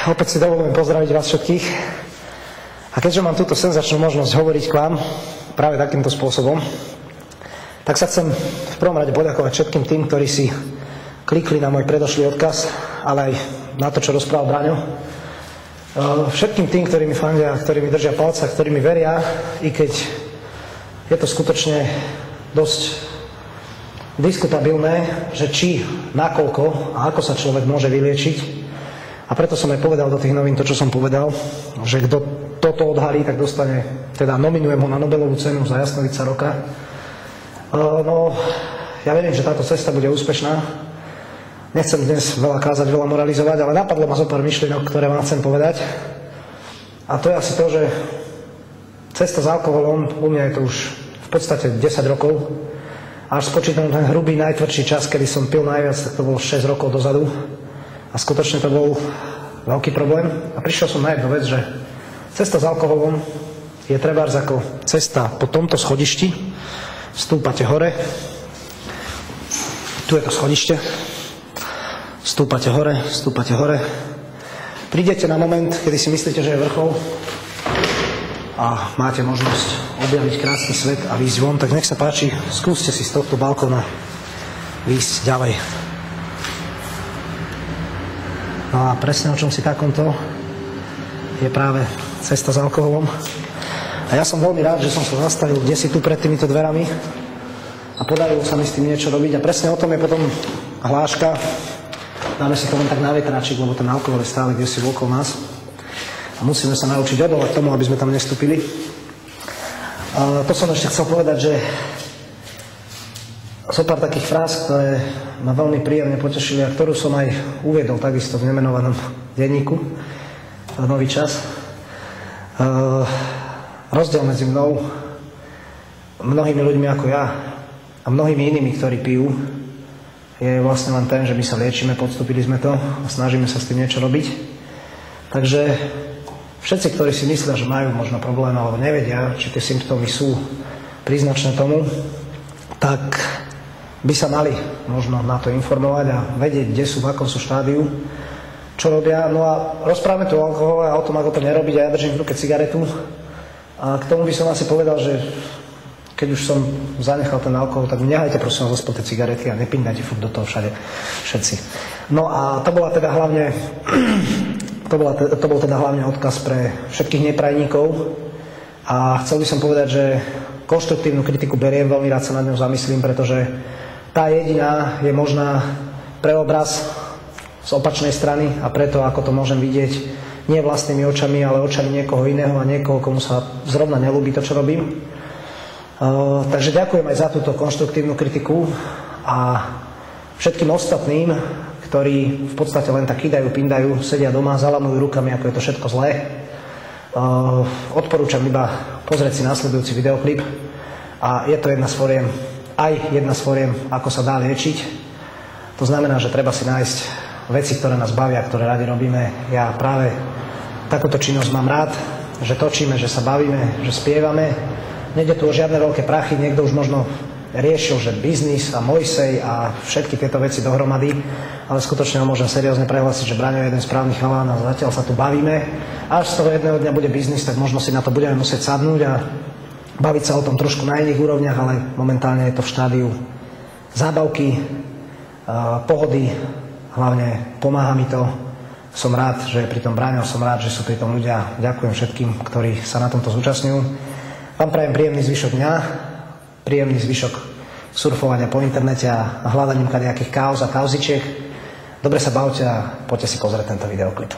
Opäť si dovolujem pozdraviť vás všetkých. A keďže mám túto senzačnú možnosť hovoriť k vám práve takýmto spôsobom, tak sa chcem v prvom rade poďakovať všetkým tým, ktorí si klikli na môj predošlý odkaz, ale aj na to, čo rozprával Braňo. Všetkým tým, ktorí mi fandia, ktorí mi držia palca, ktorí mi veria, i keď je to skutočne dosť diskutabilné, že či, nakoľko a ako sa človek môže vyliečiť. A preto som aj povedal do tých novín to, čo som povedal, že kto toto odhalí, tak dostane, teda nominujem ho na Nobelovú cenu za jasnovidca roka. No, ja verím, že táto cesta bude úspešná. Nechcem dnes veľa kázať, veľa moralizovať, ale napadlo ma zo pár myšlienok, ktoré vám chcem povedať. A to je asi to, že cesta s alkoholom, u mňa je to už v podstate 10 rokov, až spočítam ten hrubý, najtvrdší čas, kedy som pil najviac, tak to bolo 6 rokov dozadu. A skutočne to bol veľký problém. A prišiel som na jednu vec, že cesta s alkoholom je trebárs ako cesta po tomto schodišti. Stúpate hore. Tu je to schodište. Stúpate hore. Prídete na moment, kedy si myslíte, že je vrchol a máte možnosť objaviť krásny svet a výjsť von, tak nech sa páči, skúste si z tohto balkóna výjsť ďalej. No a presne o čom si takomto je práve cesta s alkoholom. A ja som veľmi rád, že som sa zastavil kdesi tu pred týmito dverami a podarilo sa mi s tým niečo robiť. A presne o tom je potom hláška. Dáme si to len tak na vetračík, lebo ten alkohol je stále kdesi okolo nás. A musíme sa naučiť odolať tomu, aby sme tam nestúpili. To som ešte chcel povedať, že sú pár takých fráz, ktoré ma veľmi príjemne potešili a ktorú som aj uviedol takisto v nemenovanom denníku Nový čas. Rozdiel medzi mnou, mnohými ľuďmi ako ja a mnohými inými, ktorí pijú, je vlastne len ten, že my sa liečíme, podstúpili sme to a snažíme sa s tým niečo robiť. Takže všetci, ktorí si myslia, že majú možno problém alebo nevedia, či tie symptómy sú príznačné tomu, tak by sa mali možno na to informovať a vedieť, kde sú, v akom sú štádiu, čo robia. No a rozprávame tu o alkohole a o tom, ako to nerobiť, a ja držím v ruke cigaretu. A k tomu by som asi povedal, že keď už som zanechal ten alkohol, tak nehajte prosím vás ospod tie cigarety a nepindajte furt do toho všade všetci. No a to bola teda hlavne to bol teda hlavne odkaz pre všetkých neprajníkov. A chcel by som povedať, že konštruktívnu kritiku beriem, veľmi rád sa nad ňou zamyslím, pretože tá jediná je možná preobraz z opačnej strany a preto, ako to môžem vidieť, nie vlastnými očami, ale očami niekoho iného a niekoho, komu sa zrovna nelúbi to, čo robím. Takže ďakujem aj za túto konštruktívnu kritiku a všetkým ostatným, ktorí v podstate len tak kydajú, pindajú, sedia doma, zalamujú rukami, ako je to všetko zlé. Odporúčam iba pozrieť si nasledujúci videoklip a je to jedna z foriem, ako sa dá liečiť. To znamená, že treba si nájsť veci, ktoré nás bavia, ktoré radi robíme. Ja práve takúto činnosť mám rád, že točíme, že sa bavíme, že spievame. Nejde tu o žiadne veľké prachy, niekto už možno riešil, že biznis a Mojsej a všetky tieto veci dohromady, ale skutočne môžem seriózne prehlásiť, že Braňo je jeden správny chalán a zatiaľ sa tu bavíme. Až z toho jedného dňa bude biznis, tak možno si na to budeme musieť sadnúť a baviť sa o tom trošku na iných úrovniach, ale momentálne je to v štádiu zábavky, pohody, hlavne pomáha mi to. Som rád, že je pri tom Braňo, som rád, že sú pri tom ľudia. Ďakujem všetkým, ktorí sa na tomto zúčastňujú. Vám prajem príjemný zvyšok dňa, príjemný zvyšok surfovania po internete a hľadaním kadejakých káuz a kauzičiek. Dobre sa bavte a poďte si pozrieť tento videoklip.